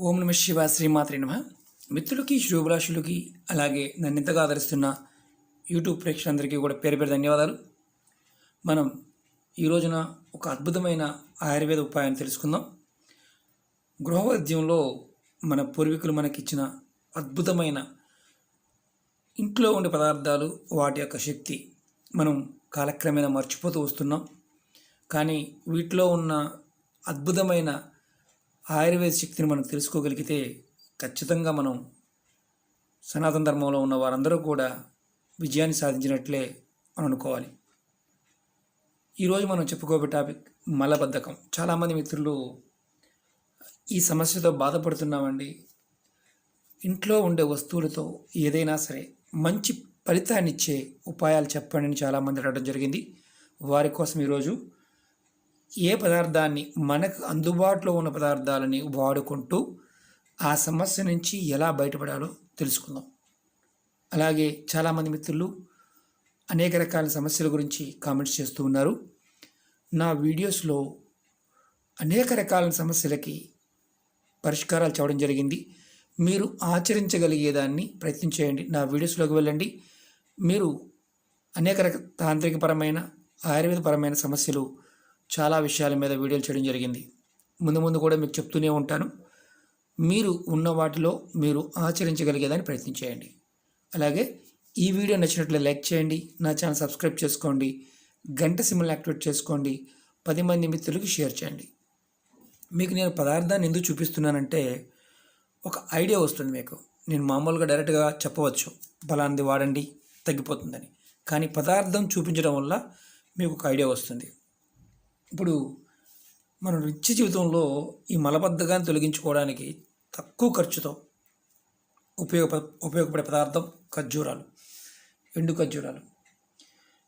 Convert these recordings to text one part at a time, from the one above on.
ఓం నమ శివ శ్రీమాత్రే నమ. మిత్రులకి శుభాషులకి అలాగే నన్ను ఇంతగా ఆదరిస్తున్న యూట్యూబ్ ప్రేక్షకులందరికీ కూడా పేరు పేరు ధన్యవాదాలు. మనం ఈ రోజున ఒక అద్భుతమైన ఆయుర్వేద ఉపాయాన్ని తెలుసుకుందాం. గృహవైద్యంలో మన పూర్వీకులు మనకిచ్చిన అద్భుతమైన ఇంట్లో ఉండే పదార్థాలు, వాటి యొక్క శక్తి మనం కాలక్రమేణా మర్చిపోతూ వస్తున్నాం. కానీ వీటిలో ఉన్న అద్భుతమైన ఆయుర్వేద శక్తిని మనం తెలుసుకోగలిగితే ఖచ్చితంగా మనం సనాతన ధర్మంలో ఉన్న వారందరూ కూడా విజయాన్ని సాధించినట్లే మనం అనుకోవాలి. ఈరోజు మనం చెప్పుకోబోయే టాపిక్ మలబద్ధకం. చాలామంది మిత్రులు ఈ సమస్యతో బాధపడుతున్నామండి. ఇంట్లో ఉండే వస్తువులతో ఏదైనా సరే మంచి ఫలితాన్ని ఇచ్చే ఉపాయాలు చెప్పండి అని చాలామంది అడగడం జరిగింది. వారి కోసం ఈరోజు ఏ పదార్థాన్ని మనకు అందుబాటులో ఉన్న పదార్థాలని వాడుకుంటూ ఆ సమస్య నుంచి ఎలా బయటపడాలో తెలుసుకుందాం. అలాగే చాలామంది మిత్రులు అనేక రకాల సమస్యల గురించి కామెంట్స్ చేస్తూ ఉన్నారు. నా వీడియోస్లో అనేక రకాల సమస్యలకి పరిష్కారాలు చెప్పడం జరిగింది. మీరు ఆచరించగలిగేదాన్ని ప్రయత్నించేయండి. నా వీడియోస్లోకి వెళ్ళండి. మీరు అనేక తాంత్రికపరమైన ఆయుర్వేదపరమైన సమస్యలు చాలా విషయాల మీద వీడియోలు చేయడం జరిగింది. ముందు కూడా మీకు చెప్తూనే ఉంటాను. మీరు ఉన్న వాటిలో మీరు ఆచరించగలిగేదాన్ని ప్రయత్నించేయండి. అలాగే ఈ వీడియో నచ్చినట్లయితే లైక్ చేయండి, నా ఛానల్ సబ్స్క్రైబ్ చేసుకోండి, గంట సింబల్ని యాక్టివేట్ చేసుకోండి, 10 మంది మిత్రులకు షేర్ చేయండి. మీకు నేను పదార్థాన్ని ఎందుకు చూపిస్తున్నానంటే ఒక ఐడియా వస్తుంది మీకు. నేను మామూలుగా డైరెక్ట్గా చెప్పవచ్చు బలాన్ని వాడండి తగ్గిపోతుందని, కానీ పదార్థం చూపించడం వల్ల మీకు ఒక ఐడియా వస్తుంది. ఇప్పుడు మన నిత్య జీవితంలో ఈ మలబద్ధకాన్ని తొలగించుకోవడానికి తక్కువ ఖర్చుతో ఉపయోగపడే పదార్థం ఖర్జూరాలు, ఎండు ఖర్జూరాలు.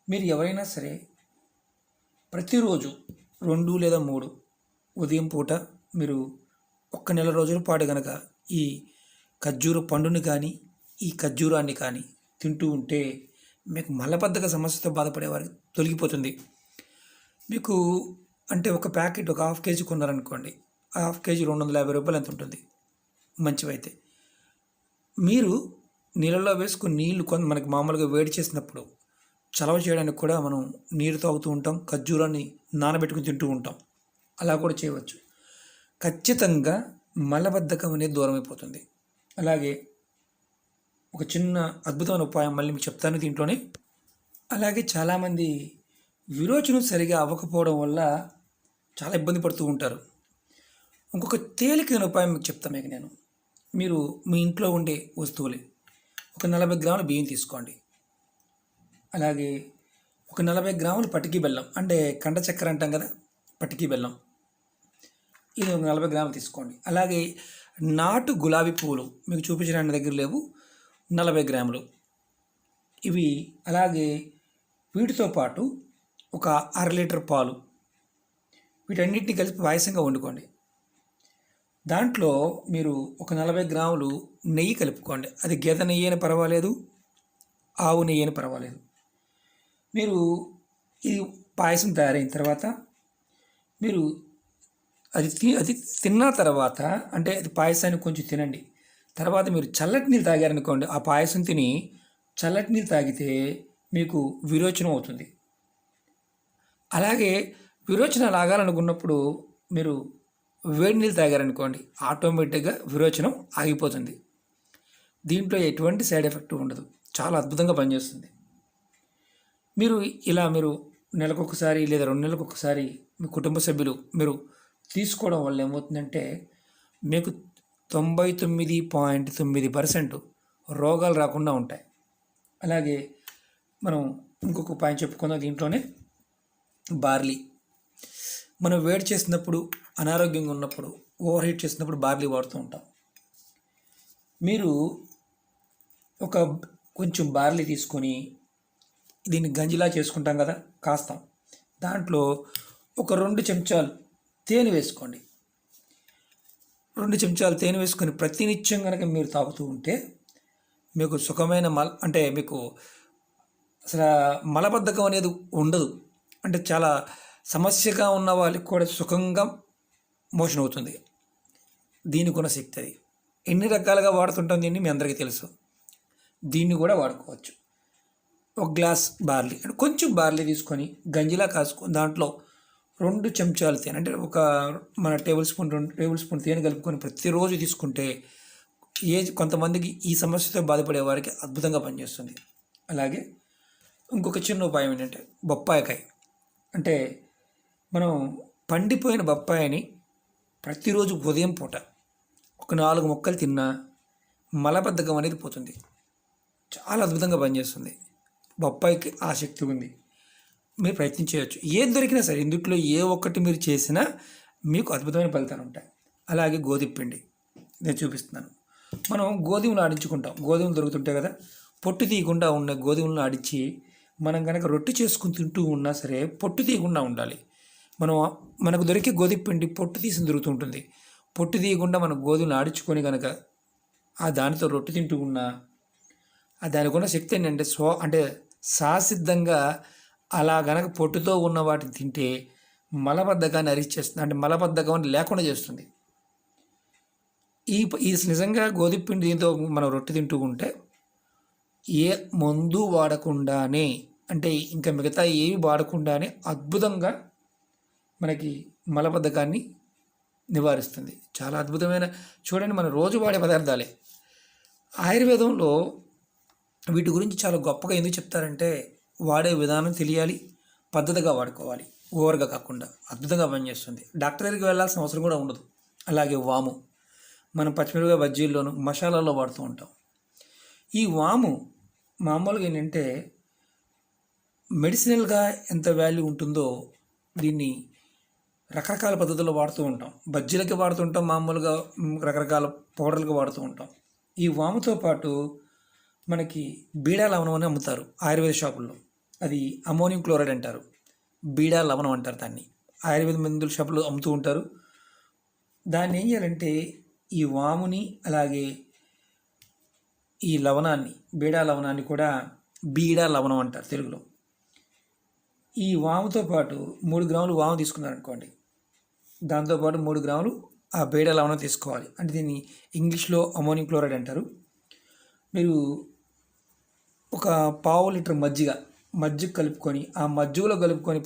మీరు ఎవరైనా సరే ప్రతిరోజు 2 లేదా 3 ఉదయం పూట మీరు 1 నెల రోజుల పాటు కనుక ఈ ఖర్జూర పండుని కానీ ఈ ఖర్జూరాన్ని కానీ తింటూ ఉంటే మీకు మలబద్ధక సమస్యతో బాధపడేవారికి తొలగిపోతుంది. మీకు అంటే ఒక ప్యాకెట్ ఒక ½ కేజీ కొన్నారనుకోండి, ఆ ½ కేజీ 250 రూపాయలు ఎంత ఉంటుంది మంచివైతే. మీరు నీళ్ళలో వేసుకుని నీళ్లు మనకి మామూలుగా వేడి చేసినప్పుడు చలవ చేయడానికి కూడా మనం నీరు తాగుతూ ఉంటాం, ఖర్జూరాన్ని నానబెట్టుకుని తింటూ ఉంటాం. అలా కూడా చేయవచ్చు. ఖచ్చితంగా మలబద్ధకం అనేది దూరం అయిపోతుంది. అలాగే ఒక చిన్న అద్భుతమైన ఉపాయం మళ్ళీ మీకు చెప్తాను దీంట్లోనే. అలాగే చాలామంది విరోచనం సరిగా అవ్వకపోవడం వల్ల చాలా ఇబ్బంది పడుతూ ఉంటారు. ఇంకొక తేలికైన ఉపాయం మీకు చెప్తాను. నేను మీరు మీ ఇంట్లో ఉండే వస్తువులే ఒక 40 గ్రాముల బియ్యం తీసుకోండి. అలాగే ఒక 40 గ్రాములు పటికి బెల్లం, అంటే కండ చక్కెర అంటాం కదా, పటికి బెల్లం, ఇది ఒక 40 గ్రాములు తీసుకోండి. అలాగే నాటు గులాబీ పువ్వులు మీకు చూపించడానికి దగ్గర లేవు, 40 గ్రాములు ఇవి. అలాగే వీటితో పాటు ఒక 1/2 లీటర్ పాలు, వీటన్నిటిని కలిపి పాయసంగా వండుకోండి. దాంట్లో మీరు ఒక 40 గ్రాములు నెయ్యి కలుపుకోండి. అది గేదె నెయ్యి అయినా పర్వాలేదు, ఆవు నెయ్యి అయినా పర్వాలేదు. మీరు ఇది పాయసం తయారైన తర్వాత మీరు అది తిన్న తర్వాత, అంటే అది పాయసాన్ని కొంచెం తినండి. తర్వాత మీరు చల్లటి నీళ్ళు తాగారనుకోండి, ఆ పాయసం తిని చల్లటి నీళ్ళు తాగితే మీకు విరోచనం అవుతుంది. అలాగే విరోచనాలు ఆగాలనుకున్నప్పుడు మీరు వేడి నీళ్ళు తాగారనుకోండి, ఆటోమేటిక్గా విరోచనం ఆగిపోతుంది. దీంట్లో ఎటువంటి సైడ్ ఎఫెక్ట్ ఉండదు, చాలా అద్భుతంగా పనిచేస్తుంది. మీరు నెలకొకసారి లేదా 2 నెలలకు ఒకసారి మీ కుటుంబ సభ్యులు మీరు తీసుకోవడం వల్ల ఏమవుతుందంటే మీకు 99.9% రోగాలు రాకుండా ఉంటాయి. అలాగే మనం ఇంకొక ఉపాయం చెప్పుకుందాం దీంట్లోనే. బార్లీ, మనం వేడి చేసినప్పుడు, అనారోగ్యంగా ఉన్నప్పుడు, ఓవర్ హీట్ చేసినప్పుడు బార్లీ వాడుతూ ఉంటాం. మీరు కొంచెం బార్లీ తీసుకొని దీన్ని గంజిలా చేసుకుంటాం కదా, కాస్తాం. దాంట్లో ఒక 2 చెంచాలు తేనె వేసుకోండి. 2 చెంచాలు తేనె వేసుకొని ప్రతినిత్యం కనుక మీరు తాగుతూ ఉంటే మీకు సుఖమైన అంటే మీకు అసలు మలబద్ధకం అనేది ఉండదు. అంటే చాలా సమస్యగా ఉన్న వాళ్ళకి కూడా సుఖంగా మోషన్ అవుతుంది. దీనికి ఉన్న శక్తి అది. ఎన్ని రకాలుగా వాడుతుంటాం దీన్ని మీ అందరికీ తెలుసు. దీన్ని కూడా వాడుకోవచ్చు. ఒక గ్లాస్ బార్లీ అంటే కొంచెం బార్లీ తీసుకొని గంజిలా కాసుకొని దాంట్లో 2 చెంచాలు తేనె అంటే ఒక మన 2 టేబుల్ స్పూన్ తేనె కలుపుకొని ప్రతిరోజు తీసుకుంటే కొంతమందికి ఈ సమస్యతో బాధపడే వారికి అద్భుతంగా పనిచేస్తుంది. అలాగే ఇంకొక చిన్న ఉపాయం ఏంటంటే బొప్పాయికాయ అంటే మనం పండిపోయిన బొప్పాయిని ప్రతిరోజు ఉదయం పూట ఒక 4 ముక్కలు తిన్నా మలబద్ధకం అనేది పోతుంది. చాలా అద్భుతంగా పనిచేస్తుంది. బొప్పాయికి ఆ శక్తి ఉంది. మీరు ప్రయత్నించవచ్చు. ఏది దొరికినా సరే ఇందుట్లో ఏ ఒక్కటి మీరు చేసినా మీకు అద్భుతమైన ఫలితాలు ఉంటాయి. అలాగే గోధుమ పిండి నేను చూపిస్తున్నాను. మనం గోధుమలు ఆడించుకుంటాం. గోధుమలు దొరుకుతుంటాయి కదా, పొట్టు తీయకుండా ఉన్న గోధుమలను ఆడించి మనం కనుక రొట్టె చేసుకుని తింటూ ఉన్నా సరే పొట్టు తీయకుండా ఉండాలి. మనకు దొరికే గోధుమ పిండి పొట్టు తీసి దొరుకుతుంటుంది. పొట్టు తీయకుండా మనం గోధుమలు ఆడించుకొని కనుక ఆ దానితో రొట్టె తింటూ ఉన్నా దానికి ఉన్న శక్తి ఏంటంటే అంటే సహసిద్ధంగా అలా గనక పొట్టుతో ఉన్న వాటిని తింటే మలబద్ధకాన్ని అరిచేస్తుంది. అంటే మలబద్ధకం లేకుండా చేస్తుంది. ఈ నిజంగా గోధుమ పిండి దీంతో మనం రొట్టె తింటూ ఉంటే ఏ మందు వాడకుండానే అంటే ఇంకా మిగతా ఏవి వాడకుండానే అద్భుతంగా మనకి మలబద్ధకాన్ని నివారిస్తుంది. చాలా అద్భుతమైన చూడండి మన రోజు వాడే పదార్థాలే. ఆయుర్వేదంలో వీటి గురించి చాలా గొప్పగా ఎందుకు చెప్తారంటే వాడే విధానం తెలియాలి, పద్ధతిగా వాడుకోవాలి, ఓవర్గా కాకుండా అద్భుతంగా పనిచేస్తుంది. డాక్టర్ దగ్గరికి వెళ్ళాల్సిన అవసరం కూడా ఉండదు. అలాగే వాము మనం పచ్చిమిరపకాయ బజ్జీల్లోనూ మసాలాల్లో వాడుతూ ఉంటాం. ఈ వాము మామూలుగా ఏంటంటే మెడిసినల్గా ఎంత వాల్యూ ఉంటుందో దీన్ని రకరకాల పద్ధతుల్లో వాడుతూ ఉంటాం. బజ్జీలకి వాడుతుంటాం, మామూలుగా రకరకాల పౌడర్లకు వాడుతూ ఉంటాం. ఈ వాముతో పాటు మనకి బీడా లవణం అని అమ్ముతారు ఆయుర్వేద షాపుల్లో. అది అమోనియం క్లోరైడ్ అంటారు, బీడా లవణం అంటారు దాన్ని. ఆయుర్వేద మందుల షాపులో అమ్ముతూ ఉంటారు. దాన్ని ఏం చేయాలంటే ఈ వాముని అలాగే ఈ లవణాన్ని బీడా లవణాన్ని కూడా బీడా లవణం అంటారు తెలుగులో. ఈ వాముతో పాటు 3 గ్రాములు వాము తీసుకున్నారనుకోండి, దాంతోపాటు 3 గ్రాములు ఆ బీడా లవణం తీసుకోవాలి. అంటే దీన్ని ఇంగ్లీష్లో అమోనియం క్లోరైడ్ అంటారు. మీరు ఒక పావు లీటర్ మజ్జిగ కలుపుకొని ఆ మజ్జిగలో కలుపుకొని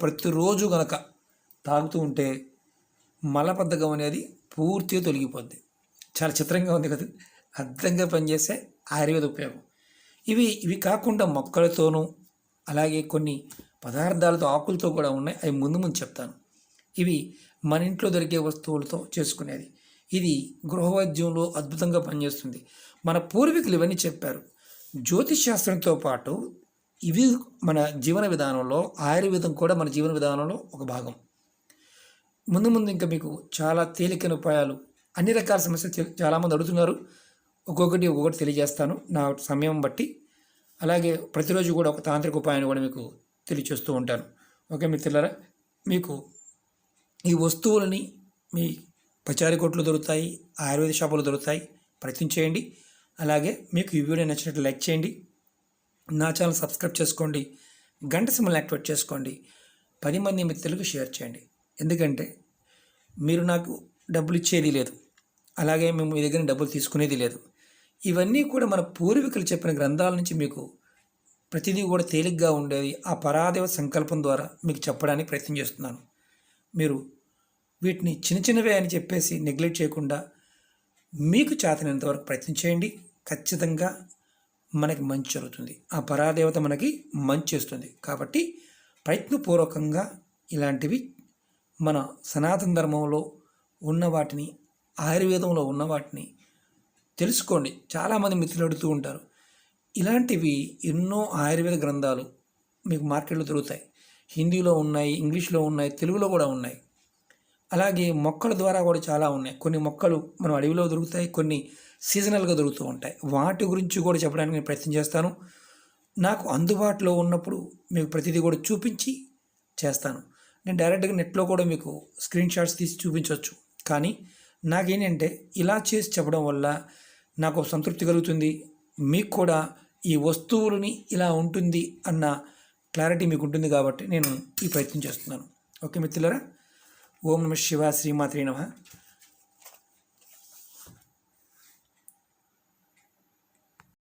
ప్రతిరోజు కనుక తాగుతూ ఉంటే మలబద్ధకం అనేది పూర్తిగా తొలగిపోద్ది. చాలా చిత్రంగా ఉంది కదా, అద్భుతంగా పనిచేసే ఆయుర్వేద ఉపయోగం. ఇవి కాకుండా మొక్కలతోనూ అలాగే కొన్ని పదార్థాలతో ఆకులతో కూడా ఉన్నాయి. అవి ముందు చెప్తాను. ఇవి మన ఇంట్లో దొరికే వస్తువులతో చేసుకునేది. ఇది గృహవైద్యంలో అద్భుతంగా పనిచేస్తుంది. మన పూర్వీకులు ఇవన్నీ చెప్పారు. జ్యోతిష్ శాస్త్రంతో పాటు ఇవి మన జీవన విధానంలో, ఆయుర్వేదం కూడా మన జీవన విధానంలో ఒక భాగం. ముందు ఇంకా మీకు చాలా తేలికైన ఉపాయాలు, అన్ని రకాల సమస్యలు చాలామంది అడుగుతున్నారు. ఒక్కొక్కటి తెలియజేస్తాను నా సమయం బట్టి. అలాగే ప్రతిరోజు కూడా ఒక తాంత్రిక ఉపాయాన్ని కూడా మీకు తెలియచేస్తూ ఉంటాను. ఓకే మిత్రులారా, మీకు ఈ వస్తువులని మీ పచారీ కొట్లు దొరుకుతాయి, ఆయుర్వేద షాపులు దొరుకుతాయి, ప్రయత్నించేయండి. అలాగే మీకు ఈ వీడియో నచ్చినట్లు లైక్ చేయండి, నా ఛానల్ సబ్స్క్రైబ్ చేసుకోండి, గంట సింబల్ని యాక్టివేట్ చేసుకోండి, 10 మంది మిత్రులకు షేర్ చేయండి. ఎందుకంటే మీరు నాకు డబ్బులు ఇచ్చేది లేదు, అలాగే మేము మీ దగ్గర డబ్బులు తీసుకునేది లేదు. ఇవన్నీ కూడా మన పూర్వీకులు చెప్పిన గ్రంథాల నుంచి మీకు ప్రతిదీ కూడా తేలిగ్గా ఉండేది ఆ పరాదేవ సంకల్పం ద్వారా మీకు చెప్పడానికి ప్రయత్నం చేస్తున్నాను. మీరు వీటిని చిన్నవే అని చెప్పేసి నెగ్లెక్ట్ చేయకుండా మీకు చేతనంత వరకు ప్రయత్నం చేయండి. ఖచ్చితంగా మనకి మంచి జరుగుతుంది. ఆ పరాదేవత మనకి మంచి చేస్తుంది. కాబట్టి ప్రయత్నపూర్వకంగా ఇలాంటివి మన సనాతన ధర్మంలో ఉన్న వాటిని, ఆయుర్వేదంలో ఉన్న వాటిని తెలుసుకోండి. చాలామంది మిత్రులు అడుగుతూ ఉంటారు. ఇలాంటివి ఎన్నో ఆయుర్వేద గ్రంథాలు మీకు మార్కెట్లో దొరుకుతాయి. హిందీలో ఉన్నాయి, ఇంగ్లీష్లో ఉన్నాయి, తెలుగులో కూడా ఉన్నాయి. అలాగే మొక్కల ద్వారా కూడా చాలా ఉన్నాయి. కొన్ని మొక్కలు మనం అడవిలో దొరుకుతాయి, కొన్ని సీజనల్గా దొరుకుతూ ఉంటాయి. వాటి గురించి కూడా చెప్పడానికి నేను ప్రయత్నం చేస్తాను. నాకు అందుబాటులో ఉన్నప్పుడు మీకు ప్రతిదీ కూడా చూపించి చేస్తాను. నేను డైరెక్ట్గా నెట్లో కూడా మీకు స్క్రీన్ షాట్స్ తీసి చూపించవచ్చు. కానీ నాకేంటంటే ఇలా చేసి చెప్పడం వల్ల నాకు సంతృప్తి కలుగుతుంది. మీకు కూడా ఈ వస్తువులని ఇలా ఉంటుంది అన్న క్లారిటీ మీకు ఉంటుంది కాబట్టి నేను ఈ ప్రయత్నం చేస్తున్నాను. ఓకే మిత్రులారా, ఓం నమః శివాయ, శ్రీమాత్రే నమః.